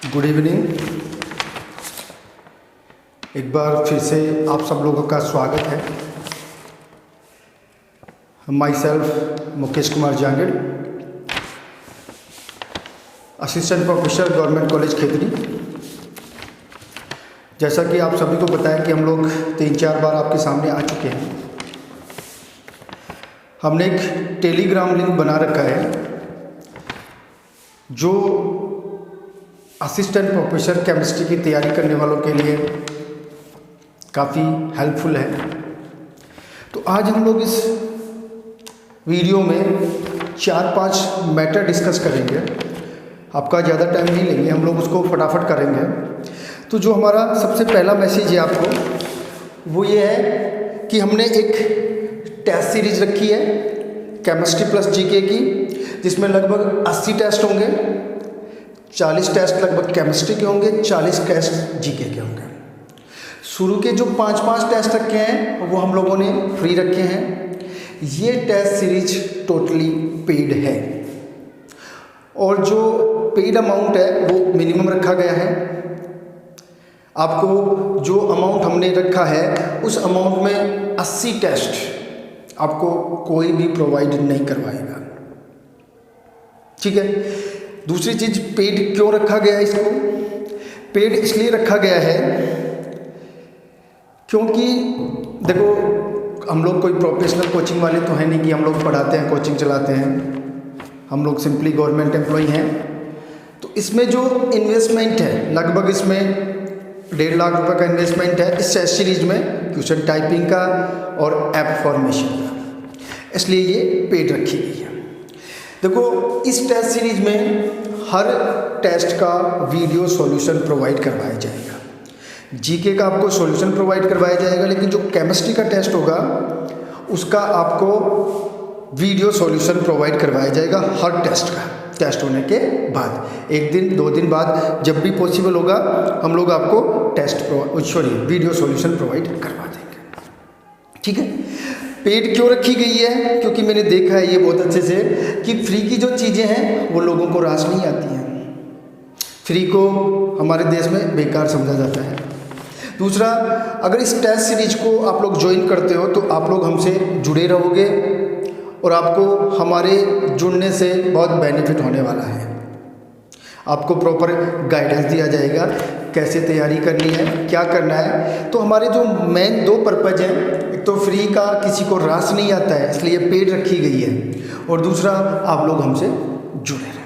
Good evening. एक बार फिर से आप सब लोगों का स्वागत है। My self Mukesh Kumar Jahangir, assistant professor government college Khetri. जैसा कि आप सभी को पता है कि हम लोग 3-4 बार आपके सामने आ चुके हैं। हमने एक टेलीग्राम लिंक बना रखा है जो असिस्टेंट प्रोफेसर केमिस्ट्री की तैयारी करने वालों के लिए काफ़ी हेल्पफुल है। तो आज हम लोग इस वीडियो में 4-5 मैटर डिस्कस करेंगे। आपका ज़्यादा टाइम नहीं लेंगे, हम लोग उसको फटाफट करेंगे। तो जो हमारा सबसे पहला मैसेज है आपको, वो ये है कि हमने एक टेस्ट सीरीज रखी है केमिस्ट्री प्लस जीके की, जिसमें लगभग 80 टेस्ट होंगे। 40 टेस्ट लगभग केमिस्ट्री के होंगे, 40 टेस्ट जीके के होंगे। शुरू के जो 5-5 टेस्ट रखे हैं वो हम लोगों ने फ्री रखे हैं। ये टेस्ट सीरीज टोटली पेड है और जो पेड अमाउंट है वो मिनिमम रखा गया है। आपको जो अमाउंट हमने रखा है उस अमाउंट में 80 टेस्ट आपको कोई भी प्रोवाइड नहीं करवाएगा, ठीक है। दूसरी चीज़, पेड क्यों रखा गया है इसको? पेड इसलिए रखा गया है क्योंकि देखो, हम लोग कोई प्रोफेशनल कोचिंग वाले तो है नहीं कि हम लोग पढ़ाते हैं, कोचिंग चलाते हैं। हम लोग सिंपली गवर्नमेंट एम्प्लॉय हैं। तो इसमें जो इन्वेस्टमेंट है, लगभग इसमें 1.5 लाख रुपए का इन्वेस्टमेंट है इस टेस्ट सीरीज में, क्वेश्चन टाइपिंग का और ऐप फॉर्मेशन का। इसलिए ये पेड रखी गई है। देखो, इस टेस्ट सीरीज में हर टेस्ट का वीडियो सॉल्यूशन प्रोवाइड करवाया जाएगा। जीके का आपको सॉल्यूशन प्रोवाइड करवाया जाएगा, लेकिन जो केमिस्ट्री का टेस्ट होगा उसका आपको वीडियो सॉल्यूशन प्रोवाइड करवाया जाएगा हर टेस्ट का। टेस्ट होने के बाद 1 दिन 2 दिन बाद जब भी पॉसिबल होगा हम लोग आपको वीडियो सॉल्यूशन प्रोवाइड करवा देंगे, ठीक है। पेड क्यों रखी गई है? क्योंकि मैंने देखा है ये बहुत अच्छे से कि फ्री की जो चीज़ें हैं वो लोगों को रास नहीं आती हैं। फ्री को हमारे देश में बेकार समझा जाता है। दूसरा, अगर इस टेस्ट सीरीज को आप लोग ज्वाइन करते हो तो आप लोग हमसे जुड़े रहोगे और आपको हमारे जुड़ने से बहुत बेनिफिट होने वाला है। आपको प्रॉपर गाइडेंस दिया जाएगा कैसे तैयारी करनी है, क्या करना है। तो हमारे जो मेन 2 पर्पज़ हैं, एक तो फ्री का किसी को रास नहीं आता है इसलिए पेड रखी गई है, और दूसरा आप लोग हमसे जुड़े रहें।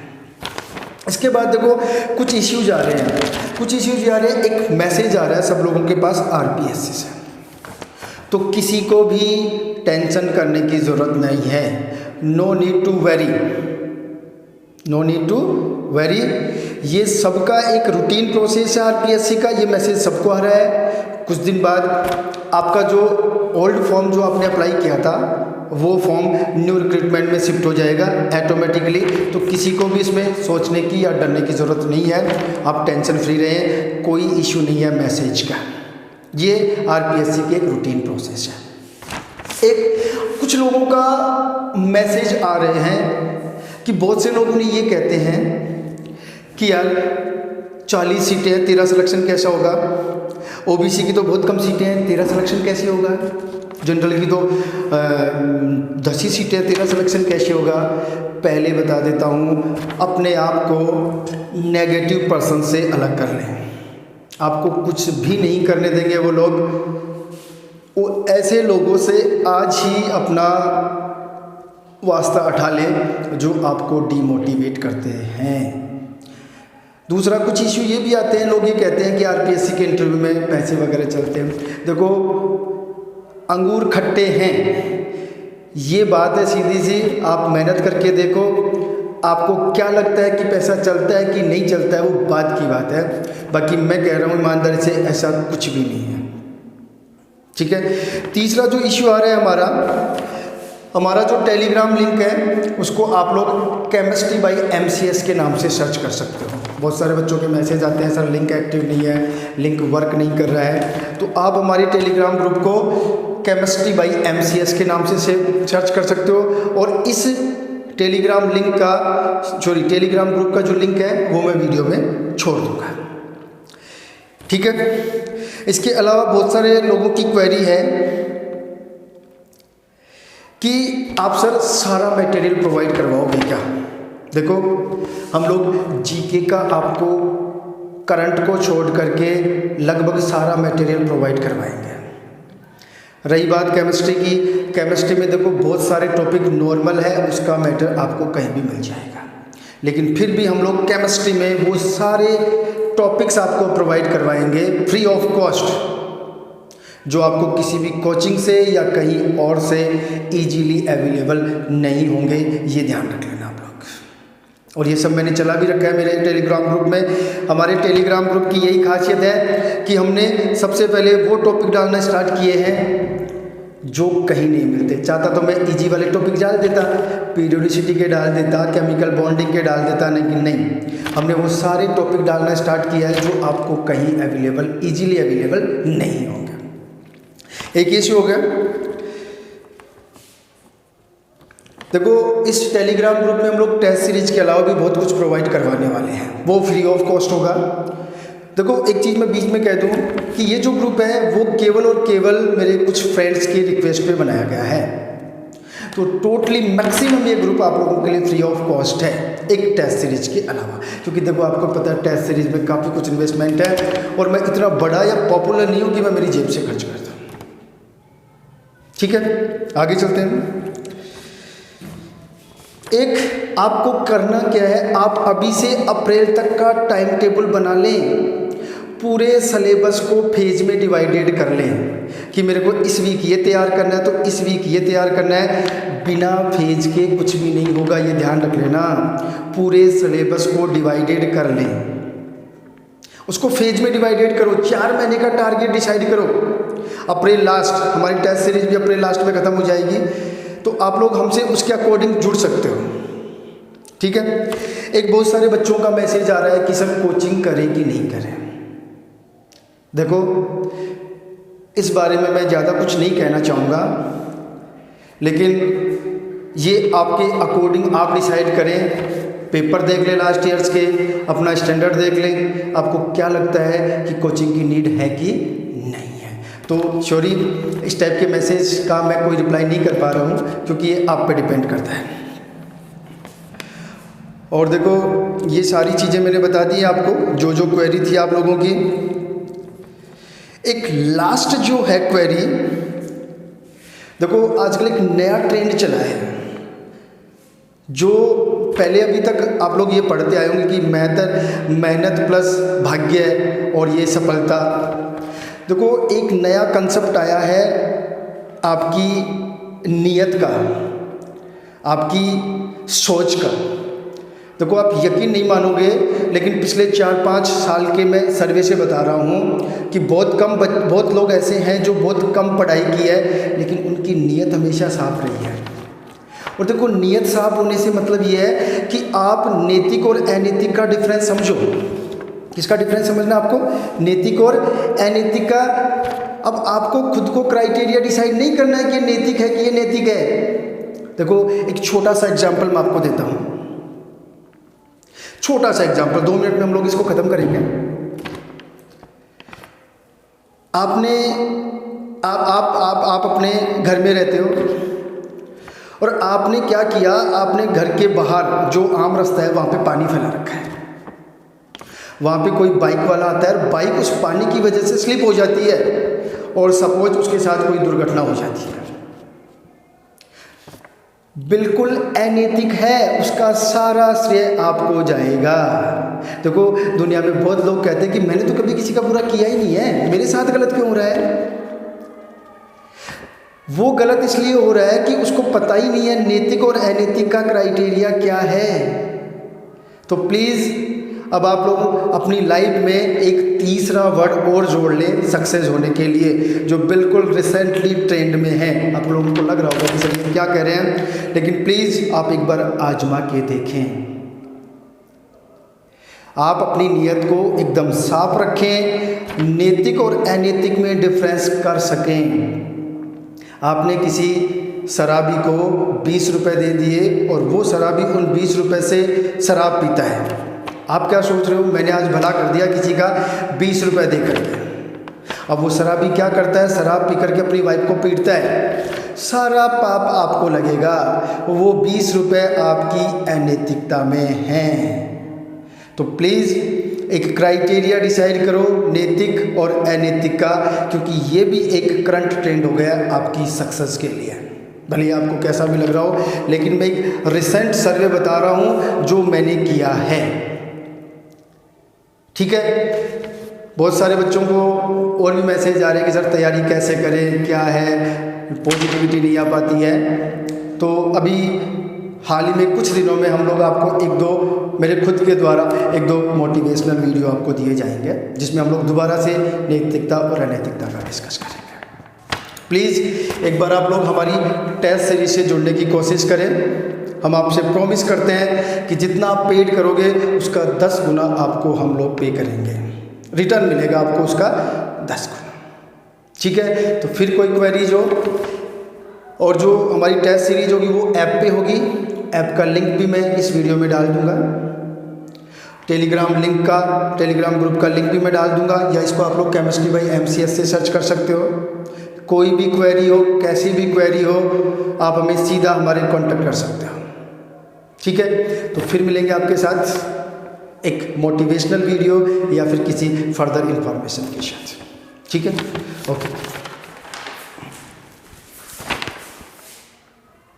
इसके बाद देखो, कुछ इश्यूज आ रहे हैं। एक मैसेज आ रहा है सब लोगों के पास आरपीएससी से। तो किसी को भी टेंशन करने की ज़रूरत नहीं है। No need to vary. ये सबका एक रूटीन प्रोसेस है आरपीएससी का। ये मैसेज सबको आ रहा है। कुछ दिन बाद आपका जो ओल्ड फॉर्म जो आपने अप्लाई किया था वो फॉर्म न्यू रिक्रूटमेंट में शिफ्ट हो जाएगा ऑटोमेटिकली। तो किसी को भी इसमें सोचने की या डरने की ज़रूरत नहीं है। आप टेंशन फ्री रहें, कोई इशू नहीं है मैसेज का। ये आरपीएससी की एक रूटीन प्रोसेस है। कुछ लोगों का मैसेज आ रहे हैं कि बहुत से लोग उन्हें ये कहते हैं कि यार 40 सीटें हैं, तेरा सिलेक्शन कैसा होगा? ओबीसी की तो बहुत कम सीटें हैं, तेरा सिलेक्शन कैसे होगा? जनरल की तो 10 ही सीटें हैं, तेरा सिलेक्शन कैसे होगा? पहले बता देता हूँ, अपने आप को नेगेटिव पर्सन से अलग कर लें। आपको कुछ भी नहीं करने देंगे वो लोग। वो ऐसे लोगों से आज ही अपना वास्ता उठा लें जो आपको डीमोटिवेट करते हैं। दूसरा, कुछ इशू ये भी आते हैं, लोग ये कहते हैं कि आरपीएससी के इंटरव्यू में पैसे वगैरह चलते हैं। देखो, अंगूर खट्टे हैं, ये बात है सीधी सी। आप मेहनत करके देखो, आपको क्या लगता है कि पैसा चलता है कि नहीं चलता है, वो बात की बात है। बाकी मैं कह रहा हूँ ईमानदारी से, ऐसा कुछ भी नहीं है, ठीक है। तीसरा जो इशू आ रहा है, हमारा जो टेलीग्राम लिंक है उसको आप लोग केमिस्ट्री बाई एमसीएस के नाम से सर्च कर सकते हो। बहुत सारे बच्चों के मैसेज आते हैं, सर लिंक एक्टिव नहीं है, लिंक वर्क नहीं कर रहा है। तो आप हमारे टेलीग्राम ग्रुप को केमिस्ट्री बाई एमसीएस के नाम से सर्च कर सकते हो और इस टेलीग्राम ग्रुप का जो लिंक है वो मैं वीडियो में छोड़ दूंगा, ठीक है। इसके अलावा बहुत सारे लोगों की क्वेरी है कि आप सर सारा मटेरियल प्रोवाइड करवाओगे क्या। देखो, हम लोग जीके का आपको करंट को छोड़ करके लगभग सारा मटेरियल प्रोवाइड करवाएंगे। रही बात केमिस्ट्री की, केमिस्ट्री में देखो बहुत सारे टॉपिक नॉर्मल है, उसका मैटर आपको कहीं भी मिल जाएगा, लेकिन फिर भी हम लोग केमिस्ट्री में वो सारे टॉपिक्स आपको प्रोवाइड करवाएंगे फ्री ऑफ कॉस्ट, जो आपको किसी भी कोचिंग से या कहीं और से इजीली अवेलेबल नहीं होंगे, ये ध्यान रख लेना आप लोग। और ये सब मैंने चला भी रखा है मेरे टेलीग्राम ग्रुप में। हमारे टेलीग्राम ग्रुप की यही खासियत है कि हमने सबसे पहले वो टॉपिक डालना स्टार्ट किए हैं जो कहीं नहीं मिलते। चाहता तो मैं इजी वाले टॉपिक डाल देता, पीरियोडिसिटी के डाल देता, केमिकल बॉन्डिंग के डाल देता, लेकिन नहीं, हमने वो सारे टॉपिक डालना स्टार्ट किया है जो आपको कहीं अवेलेबल, इजीली अवेलेबल नहीं होंगे। एक इश्यू हो गया। देखो, इस टेलीग्राम ग्रुप में हम लोग टेस्ट सीरीज के अलावा भी बहुत कुछ प्रोवाइड करवाने वाले हैं, वो फ्री ऑफ कॉस्ट होगा। देखो, एक चीज़ मैं बीच में कह दूं कि ये जो ग्रुप है वो केवल और केवल मेरे कुछ फ्रेंड्स की रिक्वेस्ट पे बनाया गया है, तो टोटली मैक्सिमम ये ग्रुप आप लोगों के लिए फ्री ऑफ कॉस्ट है, एक टेस्ट सीरीज के अलावा। क्योंकि देखो, आपको पता है टेस्ट सीरीज में काफ़ी कुछ इन्वेस्टमेंट है और मैं इतना बड़ा या पॉपुलर नहीं हूँ कि मैं मेरी जेब से खर्च करता हूँ, ठीक है। आगे चलते हैं। एक आपको करना क्या है, आप अभी से अप्रैल तक का टाइम टेबल बना लें, पूरे सिलेबस को फेज में डिवाइडेड कर लें कि मेरे को इस वीक ये तैयार करना है तो इस वीक ये तैयार करना है। बिना फेज के कुछ भी नहीं होगा, ये ध्यान रख लेना। पूरे सिलेबस को डिवाइडेड कर लें, उसको फेज में डिवाइडेड करो, 4 महीने का टारगेट डिसाइड करो। अप्रैल लास्ट, हमारी टेस्ट सीरीज भी अप्रैल लास्ट में ख़त्म हो जाएगी, तो आप लोग हमसे उसके अकॉर्डिंग जुड़ सकते हो, ठीक है। एक बहुत सारे बच्चों का मैसेज आ रहा है कि सर कोचिंग करें कि नहीं करें। देखो, इस बारे में मैं ज़्यादा कुछ नहीं कहना चाहूँगा, लेकिन ये आपके अकॉर्डिंग आप डिसाइड करें। पेपर देख लें लास्ट ईयर्स के, अपना स्टैंडर्ड देख लें, आपको क्या लगता है कि कोचिंग की नीड है कि नहीं है। तो सॉरी, इस टाइप के मैसेज का मैं कोई रिप्लाई नहीं कर पा रहा हूँ, क्योंकि ये आप पे डिपेंड करता है। और देखो, ये सारी चीज़ें मैंने बता दी आपको, जो जो क्वेरी थी आप लोगों की। एक लास्ट जो है क्वेरी, देखो आजकल एक नया ट्रेंड चला है, जो पहले अभी तक आप लोग ये पढ़ते आए होंगे कि मेहनत प्लस भाग्य और ये सफलता। देखो, एक नया कंसेप्ट आया है आपकी नीयत का, आपकी सोच का। देखो, आप यकीन नहीं मानोगे, लेकिन पिछले 4-5 साल के मैं सर्वे से बता रहा हूँ कि बहुत लोग ऐसे हैं जो बहुत कम पढ़ाई की है, लेकिन उनकी नीयत हमेशा साफ रही है। और देखो, नीयत साफ होने से मतलब ये है कि आप नैतिक और अनैतिक का डिफरेंस समझो। किसका डिफरेंस समझना आपको? नैतिक और अनैतिक का। अब आपको खुद को क्राइटेरिया डिसाइड नहीं करना है कि ये नैतिक है कि ये नैतिक है। देखो, एक छोटा सा एग्जाम्पल मैं आपको देता हूँ, छोटा सा एग्जाम्पल, 2 मिनट में हम लोग इसको खत्म करेंगे। आप अपने घर में रहते हो और आपने क्या किया, आपने घर के बाहर जो आम रास्ता है वहाँ पे पानी फैला रखा है। वहाँ पे कोई बाइक वाला आता है और बाइक उस पानी की वजह से स्लिप हो जाती है और सपोज उसके साथ कोई दुर्घटना हो जाती है। बिल्कुल अनैतिक है, उसका सारा श्रेय आपको जाएगा। देखो, दुनिया में बहुत लोग कहते हैं कि मैंने तो कभी किसी का बुरा किया ही नहीं है, मेरे साथ गलत क्यों हो रहा है। वो गलत इसलिए हो रहा है कि उसको पता ही नहीं है नैतिक और अनैतिक का क्राइटेरिया क्या है। तो प्लीज़ अब आप लोग अपनी लाइफ में एक तीसरा वर्ड और जोड़ लें सक्सेस होने के लिए, जो बिल्कुल रिसेंटली ट्रेंड में है। आप लोगों को लग रहा होगा कि सर ये क्या कह रहे हैं, लेकिन प्लीज़ आप एक बार आजमा के देखें। आप अपनी नीयत को एकदम साफ रखें, नैतिक और अनैतिक में डिफरेंस कर सकें। आपने किसी शराबी को 20 रुपये दे दिए और वो शराबी उन 20 रुपये से शराब पीता है। आप क्या सोच रहे हो, मैंने आज भला कर दिया किसी का 20 रुपये दे करके। अब वो शराबी क्या करता है, शराब पी करके अपनी वाइफ को पीटता है, सारा पाप आपको लगेगा। वो 20 रुपये आपकी अनैतिकता में हैं। तो प्लीज़ एक क्राइटेरिया डिसाइड करो नैतिक और अनैतिक का, क्योंकि ये भी एक करंट ट्रेंड हो गया आपकी सक्सेस के लिए। भले आपको कैसा भी लग रहा हो, लेकिन मैं एक रिसेंट सर्वे बता रहा हूँ जो मैंने किया है। ठीक है, बहुत सारे बच्चों को और भी मैसेज आ रहे हैं कि सर तैयारी कैसे करें, क्या है, पॉजिटिविटी नहीं आ पाती है। तो अभी हाल ही में कुछ दिनों में हम लोग आपको एक दो मेरे खुद के द्वारा एक दो मोटिवेशनल वीडियो आपको दिए जाएंगे, जिसमें हम लोग दोबारा से नैतिकता और अनैतिकता का डिस्कस करेंगे। प्लीज़ एक बार आप लोग हमारी टेस्ट सीरीज से जुड़ने की कोशिश करें। हम आपसे प्रॉमिस करते हैं कि जितना आप पेड करोगे उसका 10 गुना आपको हम लोग पे करेंगे, रिटर्न मिलेगा आपको उसका 10 गुना। ठीक है, तो फिर कोई क्वेरीज हो, और जो हमारी टेस्ट सीरीज होगी वो ऐप पे होगी। ऐप का लिंक भी मैं इस वीडियो में डाल दूंगा, टेलीग्राम ग्रुप का लिंक भी मैं डाल दूंगा, या इसको आप लोग केमिस्ट्री बाय MCS से सर्च कर सकते हो। कोई भी क्वेरी हो, कैसी भी क्वेरी हो, आप हमें सीधा हमारे कांटेक्ट कर सकते हो। ठीक है, तो फिर मिलेंगे आपके साथ एक मोटिवेशनल वीडियो या फिर किसी फर्दर इंफॉर्मेशन के साथ। ठीक है, ओके।